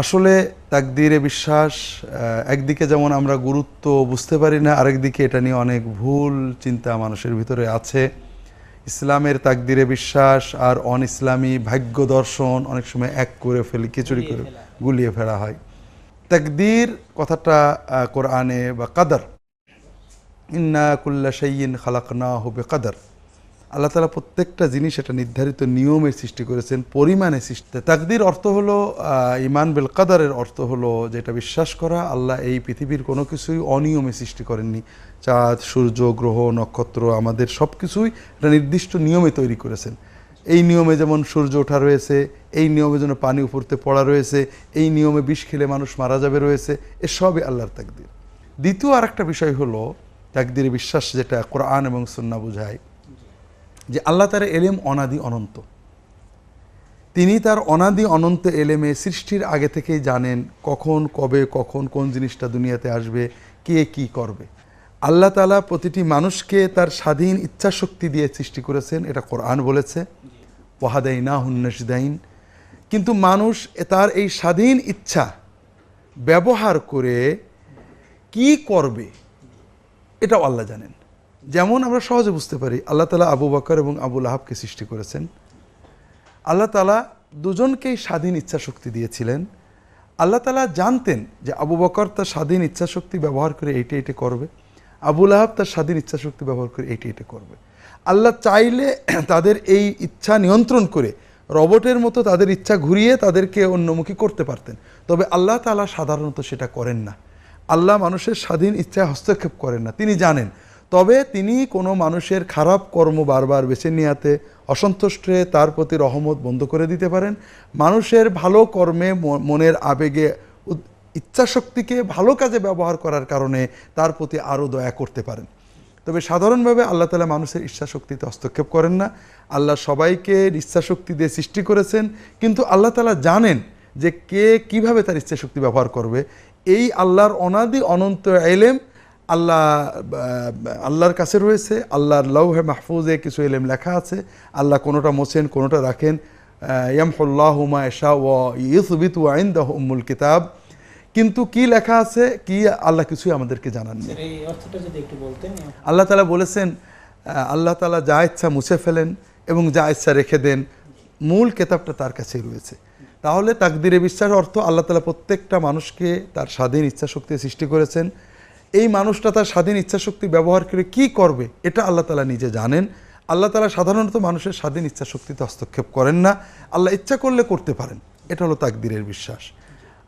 আসলে তাকদীরে বিশ্বাস একদিকে যেমন আমরা গুরুত্ব বুঝতে পারি না, আরেকদিকে এটা নিয়ে অনেক ভুল চিন্তা মানুষের ভিতরে আছে। ইসলামের তাকদীরে বিশ্বাস আর অন ইসলামী ভাগ্য দর্শন অনেক সময় এক করে ফেলি, খিচুড়ি করে গুলিয়ে ফেলা হয়। তাকদীর কথাটা কোরআনে বা কাদার, ইন্না কুল্লা শাইইন খালাকনাহু বিকাদার, আল্লাহ তাআলা প্রত্যেকটা জিনিস এটা নির্ধারিত নিয়মের সৃষ্টি করেছেন, পরিমাণে সৃষ্টি। তাকদীর অর্থ হলো ইমান বিল কাদারের অর্থ হলো যেটা বিশ্বাস করা আল্লাহ এই পৃথিবীর কোনো কিছুই অনিয়মে সৃষ্টি করেননি। চাঁদ, সূর্য, গ্রহ, নক্ষত্র, আমাদের সব কিছুই একটা নির্দিষ্ট নিয়মে তৈরি করেছেন। এই নিয়মে যেমন সূর্য ওঠা রয়েছে, এই নিয়মে যেন পানি উপরতে পড়া রয়েছে, এই নিয়মে বিষ খেলে মানুষ মারা যাবে রয়েছে, এসবই আল্লাহর তাকদীর। দ্বিতীয় আর একটা বিষয় হলো তাকদীরে বিশ্বাস যেটা কোরআন এবং সুন্নাহ বোঝায়, যে আল্লাহ তার এলেম অনাদি অনন্ত। তিনি তার অনাদি অনন্ত এলেমে সৃষ্টির আগে থেকেই জানেন কখন, কবে, কখন কোন জিনিসটা দুনিয়াতে আসবে, কে কি করবে। আল্লাহ তাআলা প্রতিটি মানুষকে তার স্বাধীন ইচ্ছা শক্তি দিয়ে সৃষ্টি করেছেন, এটা কোরআন বলেছে, ওয়াহাদাইনাহুন নাজদাইন। কিন্তু মানুষ তার এই স্বাধীন ইচ্ছা ব্যবহার করে কি করবে এটাও আল্লাহ জানেন। যেমন আমরা সহজে বুঝতে পারি, আল্লাহ তাআলা আবু বকর এবং আবু লাহাবকে সৃষ্টি করেছেন। আল্লাহ তাআলা দুজনকেই স্বাধীন ইচ্ছা শক্তি দিয়েছিলেন। আল্লাহ তাআলা জানতেন যে আবু বকর তার স্বাধীন ইচ্ছা শক্তি ব্যবহার করে এইটা এইটা করবে, আবু লাহাব তার স্বাধীন ইচ্ছা শক্তি ব্যবহার করে এইটা এইটা করবে। আল্লাহ চাইলে তাদের এই ইচ্ছা নিয়ন্ত্রণ করে রবটের মতো তাদের ইচ্ছা ঘুরিয়ে তাদেরকে অন্যমুখী করতে পারতেন। তবে আল্লাহ তাআলা সাধারণত সেটা করেন না। আল্লাহ মানুষের স্বাধীন ইচ্ছায় হস্তক্ষেপ করেন না, তিনি জানেন। তবে তিনি কোনো মানুষের খারাপ কর্ম বারবার বেছে নেওয়াতে অসন্তুষ্ট হয়ে তার প্রতি রহমত বন্ধ করে দিতে পারেন। মানুষের ভালো কর্মে মনের আবেগে ইচ্ছাশক্তিকে ভালো কাজে ব্যবহার করার কারণে তার প্রতি আরও দয়া করতে পারেন। তবে সাধারণভাবে আল্লাহ তাআলা মানুষের ইচ্ছাশক্তিতে হস্তক্ষেপ করেন না। আল্লাহ সবাইকে ইচ্ছাশক্তি দিয়ে সৃষ্টি করেছেন, কিন্তু আল্লাহ তাআলা জানেন যে কে কিভাবে তার ইচ্ছাশক্তি ব্যবহার করবে। এই আল্লাহর অনাদি অনন্ত ইলম আল্লাহর কাছে রয়েছে। আল্লাহর লাউহে মাহফুজে কিছু ইলম লেখা আছে, আল্লাহ কোনোটা মোছেন কোনোটা রাখেন। ইয়ামহুল্লাহু মা ইয়াশা ওয়া ইউসবিতু ওয়া ইনদাহু উম্মুল কিতাব। কিন্তু কি লেখা আছে কি আল্লাহ কিছুই আমাদেরকে জানান না। এই অর্থটা যদি একটু বলতেন। আল্লাহ তাআলা বলেছেন, আল্লাহ তাআলা যা ইচ্ছা মুছে ফেলেন এবং যা ইচ্ছা রেখে দেন, মূল কিতাবটা তার কাছেই রয়েছে। তাহলে তাকদীরে বিশ্বাস অর্থ আল্লাহ তাআলা প্রত্যেকটা মানুষকে তার স্বাধীন ইচ্ছা শক্তি সৃষ্টি করেছেন। এই মানুষটা তার স্বাধীন ইচ্ছাশক্তি ব্যবহার করে কি করবে এটা আল্লাহ তাআলা নিজে জানেন। আল্লাহ তাআলা সাধারণত মানুষের স্বাধীন ইচ্ছাশক্তিতে হস্তক্ষেপ করেন না, আল্লাহ ইচ্ছা করলে করতে পারেন। এটা হলো তাকদীরের বিশ্বাস।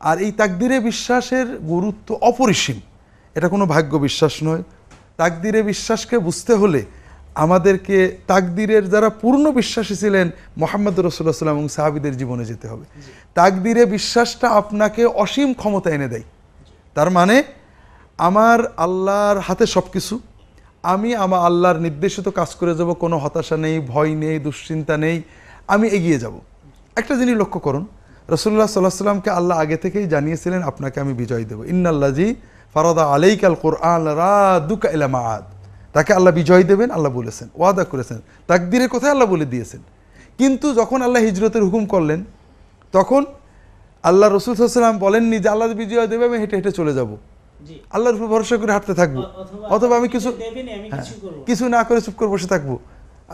আর এই তাকদীরে বিশ্বাসের গুরুত্ব অপরিসীম, এটা কোনো ভাগ্য বিশ্বাস নয়। তাকদীরে বিশ্বাসকে বুঝতে হলে আমাদেরকে তাকদীরের যারা পূর্ণ বিশ্বাসী ছিলেন মুহাম্মদ রাসূলুল্লাহ সাল্লাল্লাহু আলাইহি ওয়াসাল্লাম এবং সাহাবীদের জীবনে যেতে হবে। তাকদীরে বিশ্বাসটা আপনাকে অসীম ক্ষমতা এনে দেয়। তার মানে আমার আল্লাহর হাতে সব কিছু, আমি আমার আল্লাহর নির্দেশিত কাজ করে যাব, কোনো হতাশা নেই, ভয় নেই, দুশ্চিন্তা নেই, আমি এগিয়ে যাব। একটা জিনিস লক্ষ্য করুন, রাসূলুল্লাহ সাল্লাল্লাহু আলাইহি ওয়াসাল্লামকে আল্লাহ আগে থেকেই জানিয়েছিলেন আপনাকে আমি বিজয় দেব। ইন্নাল্লাযী ফারাদা আলাইকাল কুরআন রাদুকা ইলা মাআদ, তাকে আল্লাহ বিজয় দেবেন আল্লাহ বলেছেন, ওয়াদা করেছেন। তাকদীরের কথা আল্লাহ বলে দিয়েছেন। কিন্তু যখন আল্লাহ হিজরতের হুকুম করলেন তখন আল্লাহ রাসূল সাল্লাল্লাহু আলাইহি ওয়াসাল্লাম বলেননি যে আল্লাহ বিজয় দেবে আমি হেঁটে হেঁটে চলে যাব, আল্লাহর উপর ভরসা করে হাঁটতে থাকবো, অথবা আমি কিছু না করে চুপ করে বসে থাকবো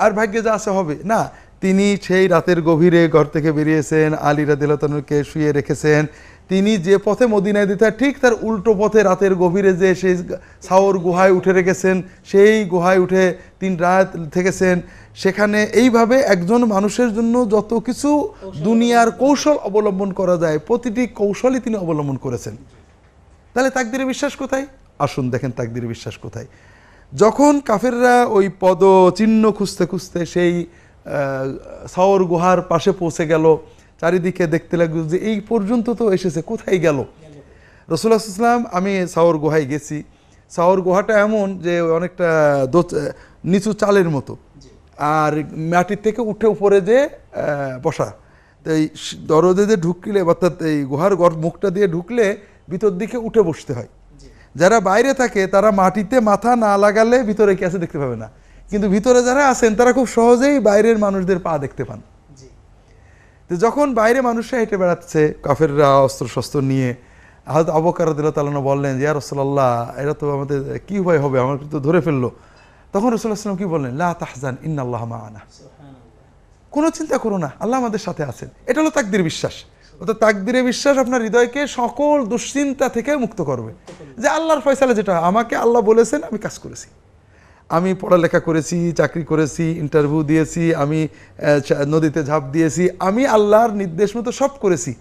আর ভাগ্যে যা আছে হবে না। তিনি সেই রাতের গভীরে ঘর থেকে বেরিয়েছেন, আলী রাদিয়াল্লাহু তাআলাকে শুয়ে রেখেছেন। তিনি যে পথে মদিনায় দিতে ঠিক তার উল্টো পথে রাতের গভীরে যে সেই সাওর গুহায় উঠে রেখেছেন, সেই গুহায় উঠে 3 রাত থেকেছেন সেখানে। এইভাবে একজন মানুষের জন্য যত কিছু দুনিয়ার কৌশল অবলম্বন করা যায় প্রতিটি কৌশলই তিনি অবলম্বন করেছেন। তাহলে তাকদীরে বিশ্বাস কোথায়? আসুন দেখেন তাকদীরে বিশ্বাস কোথায়। যখন কাফেররা ওই পদ চিহ্ন খুঁজতে খুঁজতে সেই সাওর গুহার পাশে পৌঁছে গেল, চারিদিকে দেখতে লাগলো যে এই পর্যন্ত তো এসেছে, কোথায় গেল? রাসূলুল্লাহ সাল্লাল্লাহু আলাইহি ওয়াসাল্লাম, আমি সাওর গুহায় গেছি। সাওর গুহাটা এমন যে অনেকটা নিচু চালের মতো, আর মাটির থেকে উঠে উপরে যে বসা। তো এই দরজে যে ঢুকলে, অর্থাৎ এই গুহার মুখটা দিয়ে ঢুকলে ভিতর দিকে উঠে বসতে হয়। যারা বাইরে থাকে তারা মাটিতে মাথা না লাগালে ভিতরে কি আছে দেখতে পাবে না, কিন্তু ভিতরে যারা আছেন তারা খুব সহজেই বাইরের মানুষদের পা দেখতে পান। তো যখন বাইরে মানুষরা হেঁটে বেড়াচ্ছে কাফেররা অস্ত্র শস্ত্র নিয়ে, হয়তো আবু বকর রাদিয়াল্লাহু তাআলা আনহু বললেন যে ইয়া রাসূলুল্লাহ, এরা তো আমাদের কি উপায় হবে, আমাকে তো ধরে ফেললো। তখন রাসূলুল্লাহ সাল্লাল্লাহু আলাইহি ওয়াসাল্লাম কি বললেন, লা তাহজান ইন্নাল্লাহা মা'ানা, কোনো চিন্তা করো না, আল্লাহ আমাদের সাথে আছেন। এটা হলো তাকদীর বিশ্বাস। অর্থাৎ তাকদীরে বিশ্বাস আপনার হৃদয়কে সকল দুশ্চিন্তা থেকে মুক্ত করবে, যে আল্লাহর ফয়সালা যেটা, আমাকে আল্লাহ বলেছেন, আমি কাজ করেছি, আমি পড়ালেখা করেছি, চাকরি করেছি, ইন্টারভিউ দিয়েছি, আমি নদীতে ঝাঁপ দিয়েছি, আমি আল্লাহর নির্দেশ মতো সব করেছি,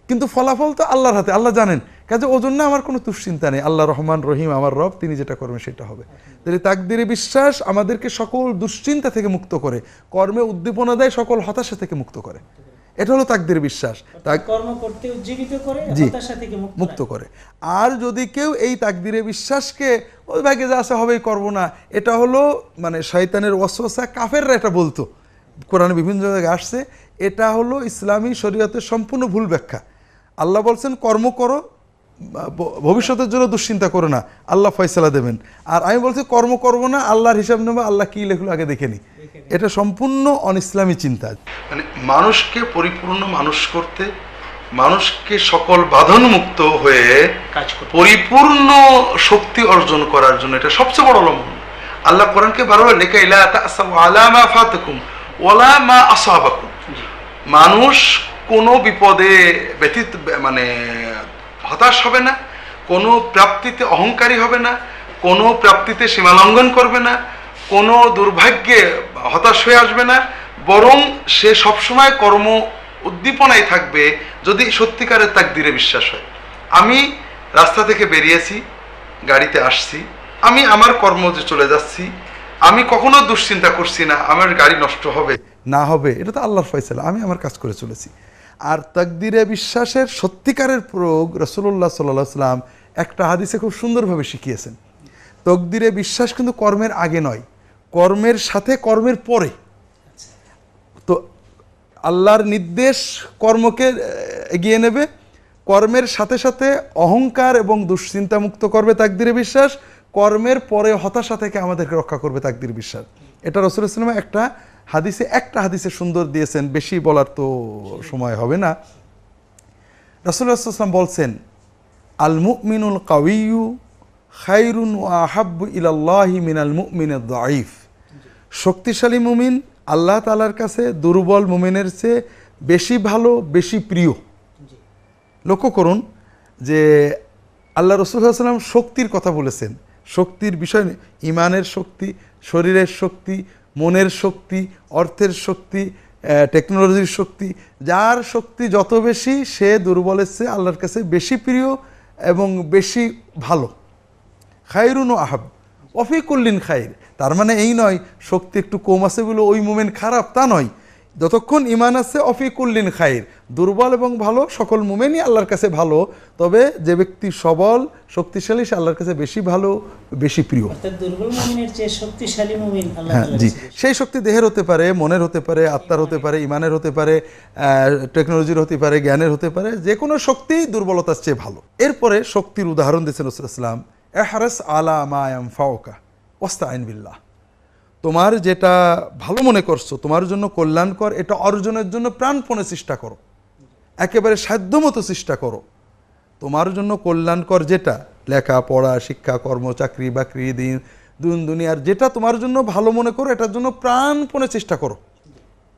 কিন্তু ফলাফল তো আল্লাহর হাতে, আল্লাহ জানেন। কাজে ওজন্য আমার কোনো দুশ্চিন্তা নেই, আল্লাহ রহমান রহিম আমার রব, তিনি যেটা করবেন সেটা হবে। তাহলে তাকদীরে বিশ্বাস আমাদেরকে সকল দুশ্চিন্তা থেকে মুক্ত করে, কর্মে উদ্দীপনা দেয়, সকল হতাশা থেকে মুক্ত করে। এটা হলো তাকদীর বিশ্বাস, কর্ম করতে উজ্জীবিত করে, হতাশা থেকে মুক্ত করে। আর যদি কেউ এই তাকদীরে বিশ্বাসকে ওই ভাগে যা আছে হবেই, করব না, এটা হলো মানে শয়তানের ওয়াসওয়াসা, কাফেররা এটা বলতো, কোরআনে বিভিন্ন জায়গায় আসছে। এটা হলো ইসলামী শরীয়তের সম্পূর্ণ ভুল ব্যাখ্যা। আল্লাহ বলছেন কর্ম করো, ভবিষ্যতের জন্য দুশ্চিন্তা করো না, আল্লাহ ফয়সালা দেবেন। আর আমি বলছি কর্ম করব না, আল্লাহর হিসাব নেবো, আল্লাহ কি লেখলো আগে দেখে নি। এটা সম্পূর্ণ অনইসলামী চিন্তা। মানে মানুষকে পরিপূর্ণ মানুষ করতে, মানুষকে সকল বাঁধনমুক্ত হয়ে পরিপূর্ণ শক্তি অর্জন করার জন্য এটা সবচেয়ে বড় লম্বন। আল্লাহ কোরআনকে বারবার লেখা, ইলা তাসাউ আলা মা ফাতাকুম ওয়ালা মা আসাবাকুম। মানুষ কোনো বিপদে ব্যতীত মানে হতাশ হবে না, কোনো প্রাপ্তিতে অহংকারী হবে না, কোনো প্রাপ্তিতে সীমালঙ্ঘন করবে না, কোনো দুর্ভাগ্যে হতাশ হয়ে আসবে না, বরং সে সবসময় কর্ম উদ্দীপনায় থাকবে যদি সত্যিকারের তাকদীরে বিশ্বাস হয়। আমি রাস্তা থেকে বেরিয়েছি, গাড়িতে আসছি, আমি আমার কর্মজে চলে যাচ্ছি, আমি কখনো দুশ্চিন্তা করছি না আমার গাড়ি নষ্ট হবে না হবে, এটা তো আল্লাহর ফয়সালা, আমি আমার কাজ করে চলেছি। আর তাকদীরে বিশ্বাসের সত্যিকারের প্রয়োগ রাসূলুল্লাহ সাল্লাল্লাহু আলাইহি ওয়াসাল্লাম একটা হাদিসে খুব সুন্দরভাবে শিখিয়েছেন। তাকদীরে বিশ্বাস কিন্তু কর্মের আগে নয়, কর্মের সাথে, কর্মের পরে। তো আল্লাহর নির্দেশ কর্মকে এগিয়ে নেবে, কর্মের সাথে সাথে অহংকার এবং দুশ্চিন্তা মুক্ত করবে তাকদীরে বিশ্বাস, কর্মের পরে হতাশা থেকে আমাদেরকে রক্ষা করবে তাকদীর বিশ্বাস। এটা রাসূলুল্লাহ সাল্লাল্লাহু আলাইহি ওয়াসাল্লাম একটা হাদিসে সুন্দর দিয়েছেন, বেশি বলার তো সময় হবে না। রাসূলুল্লাহ সাল্লাল্লাহু আলাইহি ওয়াসাল্লাম বলছেন, আল মুমিনুল কাওয়িয়্যু খায়রুন ওয়া আহাব্বু ইলাল্লাহি মিনাল মুমিনিদ দাঈফ। শক্তিশালী মুমিন আল্লাহ তাআলার কাছে দুর্বল মুমিনের চেয়ে বেশি ভালো, বেশি প্রিয়। লক্ষ্য করুন যে আল্লাহ রাসূল সাল্লাল্লাহু আলাইহি ওয়াসাল্লাম শক্তির কথা বলেছেন, শক্তির বিষয় ইমানের শক্তি, শরীরের শক্তি, মনের শক্তি, অর্থের শক্তি, টেকনোলজির শক্তি। যার শক্তি যত বেশি সে দুর্বলের চেয়ে আল্লাহর কাছে বেশি প্রিয় এবং বেশি ভালো। খায়রুন ও আহাব ওয়াফি কুল্লিন খায়র, তার মানে এই নয় শক্তি একটু কম আছে বলে ওই মোমেন খারাপ, তা নয়। যতক্ষণ ইমান আছে ওয়াফি কুল্লিন খায়র, দুর্বল এবং ভালো সকল মোমেনই আল্লাহর কাছে ভালো, তবে যে ব্যক্তি সবল শক্তিশালী সে আল্লাহর কাছে বেশি ভালো, বেশি প্রিয়। দুর্বল মুমিনের চেয়ে শক্তিশালী মুমিন আল্লাহ হ্যাঁ জি, সেই শক্তি দেহের হতে পারে, মনের হতে পারে, আত্মার হতে পারে, ইমানের হতে পারে, টেকনোলজির হতে পারে, জ্ঞানের হতে পারে, যে কোনো শক্তি দুর্বলতার চেয়ে ভালো। এরপরে শক্তির উদাহরণ দিয়েছেন রাসূলুল্লাহ সাল্লাল্লাহু আলাইহি ওয়াসাল্লাম, ইহরাস আলা মা ইয়ানফাউকা ওয়াস্তাইন বিল্লাহ। তোমার যেটা ভালো মনে করছো, তোমার জন্য কল্যাণকর, এটা অর্জনের জন্য প্রাণপণে চেষ্টা করো, একেবারে সাধ্যমতো চেষ্টা করো। তোমার জন্য কল্যাণকর যেটা, লেখা পড়া, শিক্ষা, কর্ম, চাকরি বাকরি, দিন দুনিয়ার যেটা তোমার জন্য ভালো মনে করো, এটার জন্য প্রাণপণে চেষ্টা করো।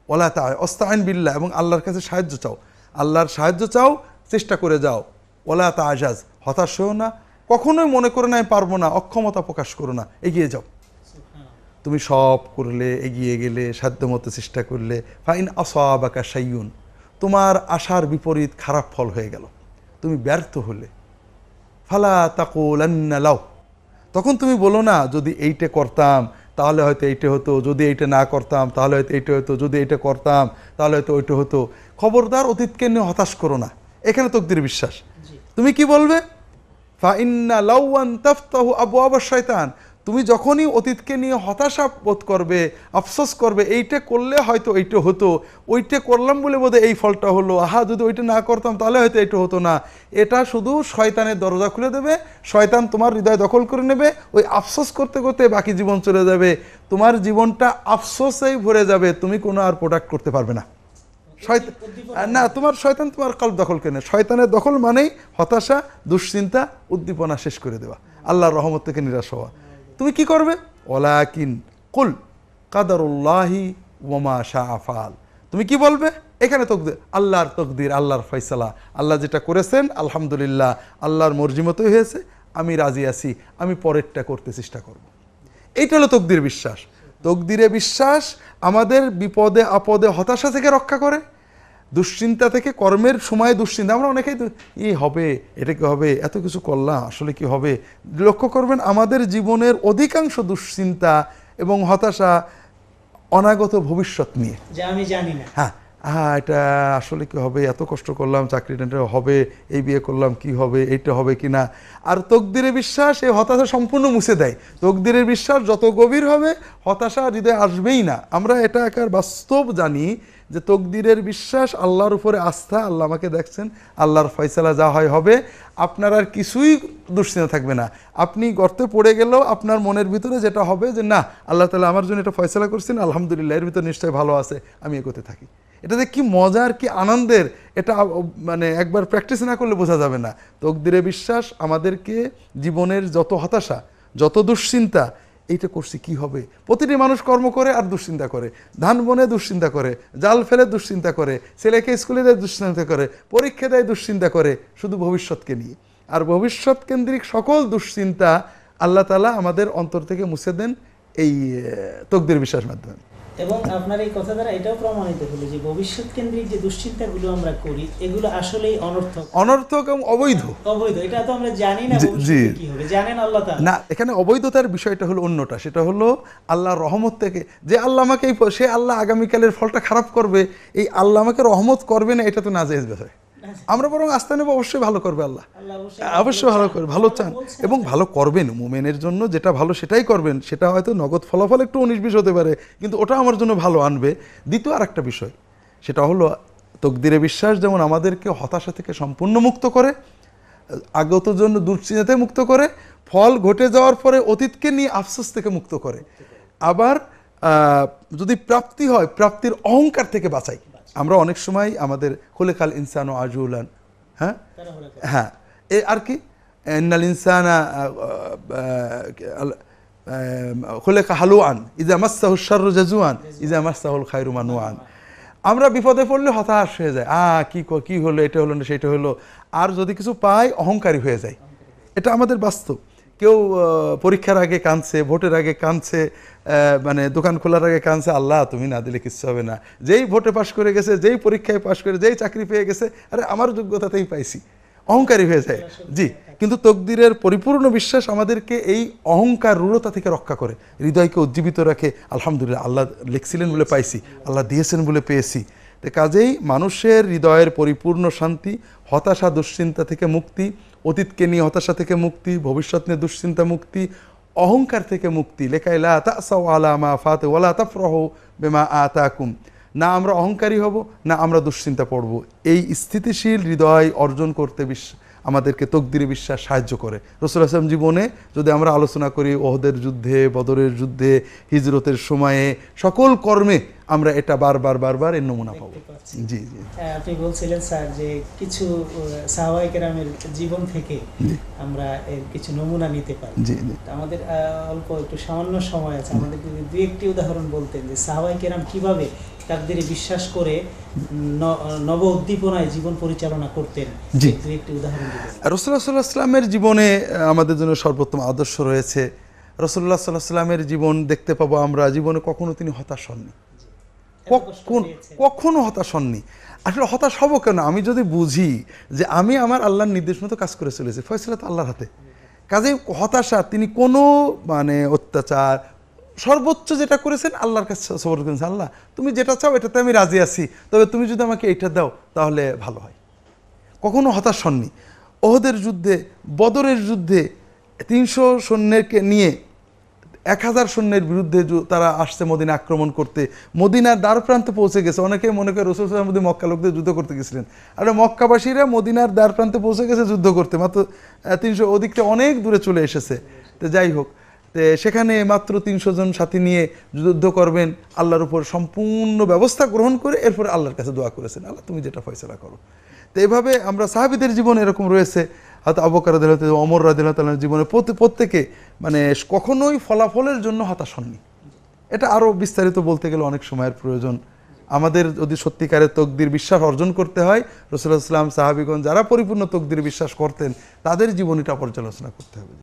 ওয়ালা ওয়াস্তাইন বিল্লাহ, এবং আল্লাহর কাছে সাহায্য চাও, আল্লাহর সাহায্য চাও, চেষ্টা করে যাও। ওয়ালা তাআজাজ, হতাশ হও না, কখনোই মনে করে না আমি পারবো না, অক্ষমতা প্রকাশ করো না, এগিয়ে যাও। তুমি সব করলে, এগিয়ে গেলে, সাধ্যমতো চেষ্টা করলে, ফাইন আসাবাকা শাইউন, তোমার আশার বিপরীত খারাপ ফল হয়ে গেল, তুমি ব্যর্থ হলে, ফালা তাকুলান্না লাউ, তখন তুমি বলো না যদি এইটা করতাম তাহলে হয়তো এইটা হতো, যদি এইটা না করতাম তাহলে হয়তো এইটা হতো, যদি এইটা করতাম তাহলে হয়তো ওইটা হতো। খবরদার অতীতকে নিয়ে হতাশ করো না, এখানে তাকদীর বিশ্বাস। তুমি কি বলবে, ফা ইন্না লাওয়ান তাফতাহু আবওয়াব আশ-শায়তান, তুমি যখনই অতীতকে নিয়ে হতাশা বোধ করবে, আফসোস করবে, এইটা করলে হয়তো এইটা হতো, ওইটা করলাম বলে বোধহয় এই ফলটা হলো, আহা যদি ওইটা না করতাম তাহলে হয়তো এইটা হতো না, এটা শুধু শয়তানের দরজা খুলে দেবে, শয়তান তোমার হৃদয় দখল করে নেবে, ওই আফসোস করতে করতে বাকি জীবন চলে যাবে, তোমার জীবনটা আফসোসেই ভরে যাবে, তুমি কোনো আর প্রোডাক্ট করতে পারবে না। না, তোমার শয়তান তোমার কল্প দখল কেনে। শয়তানের দখল মানেই হতাশা, দুশ্চিন্তা, উদ্দীপনা শেষ করে দেওয়া, আল্লাহর রহমত থেকে নিরাশ হওয়া। তুমি কি করবে? ওয়ালাকিন কুল কাদারুল্লাহি ওয়া মা শাআ ফাআল। তুমি কি বলবে? এখানে তকদির, আল্লাহর তকদির, আল্লাহর ফয়সালা, আল্লাহ যেটা করেছেন আলহামদুলিল্লাহ, আল্লাহর মর্জি মতোই হয়েছে, আমি রাজি আছি, আমি পরেরটা করতে চেষ্টা করব। এইটা হলো তকদির বিশ্বাস। তকদিরে বিশ্বাস আমাদের বিপদে আপদে হতাশা থেকে রক্ষা করে, দুশ্চিন্তা থেকে, কর্মের সময় দুশ্চিন্তা। আমরা অনেকেই হবে, এটা কি হবে, এত কিছু করলাম, আসলে কি হবে। লক্ষ্য করবেন আমাদের জীবনের অধিকাংশ দুশ্চিন্তা এবং হতাশা অনাগত ভবিষ্যৎ নিয়ে, যে আমি জানি না। হ্যাঁ, এটা আসলে কি হবে, এত কষ্ট করলাম, চাকরিটা হবে, এই বিয়ে করলাম, কি হবে, এইটা হবে কি না। আর তকদিরে বিশ্বাস এই হতাশা সম্পূর্ণ মুছে দেয়। তকদিরের বিশ্বাস যত গভীর হবে, হতাশা হৃদয়ে আসবেই না। আমরা এটা একার বাস্তব জানি যে তকদিরের বিশ্বাস, আল্লাহর উপরে আস্থা, আল্লাহ আমাকে দেখছেন, আল্লাহর ফয়সালা যা হয় হবে, আপনার আর কিছুই দুশ্চিন্তা থাকবে না। আপনি গর্তে পড়ে গেলেও আপনার মনের ভিতরে যেটা হবে যে না, আল্লাহ তাআলা আমার জন্য এটা ফয়সালা করছেন, আলহামদুলিল্লাহ, এর ভিতরে নিশ্চয়ই ভালো আছে, আমি এগোতে থাকি। এটাতে কি মজার, কি আনন্দের, এটা মানে একবার প্র্যাকটিস না করলে বোঝা যাবে না। তকদিরে বিশ্বাস আমাদেরকে জীবনের যত হতাশা, যত দুশ্চিন্তা, এইটা করছি কি হবে। প্রতিটি মানুষ কর্ম করে আর দুশ্চিন্তা করে, ধান বনে দুশ্চিন্তা করে, জাল ফেলে দুশ্চিন্তা করে, ছেলেকে স্কুলে দেয় দুশ্চিন্তা করে, পরীক্ষা দেয় দুশ্চিন্তা করে, শুধু ভবিষ্যৎকে নিয়ে। আর ভবিষ্যৎ কেন্দ্রিক সকল দুশ্চিন্তা আল্লাহ তাআলা আমাদের অন্তর থেকে মুছে দেন এই তকদির বিশ্বাস মাধ্যমে। এবং আপনার এই কথা দ্বারা এটাও প্রমাণিত হলো যে ভবিষ্যৎ কেন্দ্রিক যে দুশ্চিন্তাগুলো আমরা করি, এগুলো আসলেই অনর্থক এবং অবৈধ। এটা তো আমরা জানি না ভবিষ্যতে কি হবে, জানেন আল্লাহ তাআলা। না, এখানে অবৈধতার বিষয়টা হলো অন্যটা। সেটা হলো আল্লাহর রহমত থেকে, যে আল্লাহ আমাকে সে আল্লাহ আগামীকালের ফলটা খারাপ করবে, এই আল্লাহ আমাকে রহমত করবে না, এটা তো নাজায়েজ বিষয়। আমরা বরং আস্থা নেব, অবশ্যই ভালো করবে আল্লাহ, অবশ্যই ভালো করবে, ভালো চান এবং ভালো করবেন। মুমিনের জন্য যেটা ভালো সেটাই করবেন। সেটা হয়তো নগদ ফলাফল একটু 19-20 হতে পারে, কিন্তু ওটা আমার জন্য ভালো আনবে। দ্বিতীয় আর একটা বিষয়, সেটা হলো তকদিরে বিশ্বাস যেমন আমাদেরকে হতাশা থেকে সম্পূর্ণ মুক্ত করে, আগত জন্য দুশ্চিন্তা মুক্ত করে, ফল ঘটে যাওয়ার পরে অতীতকে নিয়ে আফসোস থেকে মুক্ত করে, আবার যদি প্রাপ্তি হয় প্রাপ্তির অহংকার থেকে বাঁচাই। আমরা অনেক সময় আমাদের খুলিকাল ইনসানু আজুলান, হ্যাঁ, আর কি ইন্নাল ইনসানা খুলিকা হালুআন ইযা মাসসাহু শাররু জাজুআন ইযা মাসসাহুল খায়রু মানুআন। আমরা বিপদে পড়লে হতাশ হয়ে যায়, কি হলো, এটা হলো না, সেটা হলো। আর যদি কিছু পাই অহংকারী হয়ে যায়। এটা আমাদের বাস্তব। কেউ পরীক্ষার আগে কাঁদছে, ভোটের আগে কাঁদছে, মানে দোকান খোলার আগে কাঁদছে, আল্লাহ তুমি না দিলে কিচ্ছু হবে না। যেই ভোটে পাশ করে গেছে, যেই পরীক্ষায় পাশ করে, যেই চাকরি পেয়ে গেছে, আরে আমার যোগ্যতাতেই পাইছি, অহংকারী হয়ে যায়। জি, কিন্তু তকদিরের পরিপূর্ণ বিশ্বাস আমাদেরকে এই অহংকার রূঢ়তা থেকে রক্ষা করে, হৃদয়কে উজ্জীবিত রাখে। আলহামদুলিল্লাহ, আল্লাহ লিখছিলেন বলে পাইছি, আল্লাহ দিয়েছেন বলে পেয়েছি। তো কাজেই মানুষের হৃদয়ের পরিপূর্ণ শান্তি, হতাশা দুশ্চিন্তা থেকে মুক্তি, অতীতকে নিয়ে হতাশা থেকে মুক্তি, ভবিষ্যৎ নিয়ে দুশ্চিন্তা মুক্তি, অহংকার থেকে মুক্তি। লেখা লা তাসাউ আলা মা ফাত ওয়ালা তাফরাহু বিমা আতাকুম। না আমরা অহংকারী হব, না আমরা দুশ্চিন্তা পড়ব। এই স্থিতিশীল হৃদয় অর্জন করতে আমাদেরকে তকদিরে বিশ্বাস সাহায্য করে। রাসূলুল্লাহ সাল্লাল্লাহু আলাইহি ওয়াসাল্লাম জীবনে যদি আমরা আলোচনা করি, ওহদের যুদ্ধে, বদরের যুদ্ধে, হিজরতের সময়ে, সকল কর্মে আমরা এটা বারবার এর নমুনা পাবো। জি জি, আপনি বলছিলেন স্যার যে কিছু সাহাবায়ে কেরামের জীবন থেকে আমরা এর কিছু নমুনা নিতে পারি। জি জি, আমাদের অল্প একটু সামান্য সময় আছে, আমাদের যদি দুই একটি উদাহরণ বলতেন যে সাহাবায়ে কেরাম কিভাবে তাকদীরে বিশ্বাস করে নব উদ্দীপনায় জীবন পরিচালনা করতেন, দুই একটি উদাহরণ দিবেন। রাসূলুল্লাহ সাল্লাল্লাহু আলাইহি ওয়াসাল্লামের জীবনে আমাদের জন্য সর্বোত্তম আদর্শ রয়েছে। রাসূলুল্লাহ সাল্লাল্লাহু আলাইহি ওয়াসাল্লামের জীবন দেখতে পাবো আমরা, জীবনে কখনো তিনি হতাশ হননি, কখনো হতাশ হননি। আসলে হতাশ হব কেন? আমি যদি বুঝি যে আমি আমার আল্লাহর নির্দেশ মতো কাজ করে চলেছি, ফয়সালা তো আল্লাহর হাতে। কাজে হতাশা, তিনি কোনো মানে অত্যাচার, সর্বোচ্চ যেটা করেছেন আল্লাহর কাছে সবর করেছেন, আল্লাহ তুমি যেটা চাও এটাতে আমি রাজি আছি, তবে তুমি যদি আমাকে এইটা দাও তাহলে ভালো হয়। কখনো হতাশ হননি। ওহদের যুদ্ধে, বদরের যুদ্ধে 300 সৈন্যকে নিয়ে 1000 সৈন্যের বিরুদ্ধে তারা আসছে মদিনা আক্রমণ করতে, মদিনার দ্বার প্রান্তে পৌঁছে গেছে। অনেকে মনে করে রাসূল সাল্লাল্লাহু আলাইহি ওয়াসাল্লাম মক্কা লোকদের যুদ্ধ করতে গেছিলেন, আর মক্কাবাসীরা মদিনার দ্বার প্রান্তে পৌঁছে গেছে যুদ্ধ করতে, মাত্র 300, ওদিকটা অনেক দূরে চলে এসেছে। তো যাই হোক, তো সেখানে মাত্র 300 জন সাথী নিয়ে যুদ্ধ করবেন, আল্লাহর উপর সম্পূর্ণ ব্যবস্থা গ্রহণ করে এরপরে আল্লাহর কাছে দোয়া করেছেন, আল্লাহ তুমি যেটা ফয়সালা করো। তো এইভাবে আমরা সাহাবীদের জীবনে এরকম রয়েছে, হয়তো আবু বকর রাদিয়াল্লাহু তাআলা, ওমর রাদিয়াল্লাহু তাআলার জীবনে প্রত্যেকে মানে কখনোই ফলাফলের জন্য হতাশ হননি। এটা আরও বিস্তারিত বলতে গেলে অনেক সময়ের প্রয়োজন। আমাদের যদি সত্যিকারের তকদির বিশ্বাস অর্জন করতে হয়, রাসূলুল্লাহ সাল্লাল্লাহু আলাইহি ওয়াসাল্লাম, সাহাবীগণ যারা পরিপূর্ণ তকদির বিশ্বাস করতেন তাদের জীবনীটা পর্যালোচনা করতে হবে।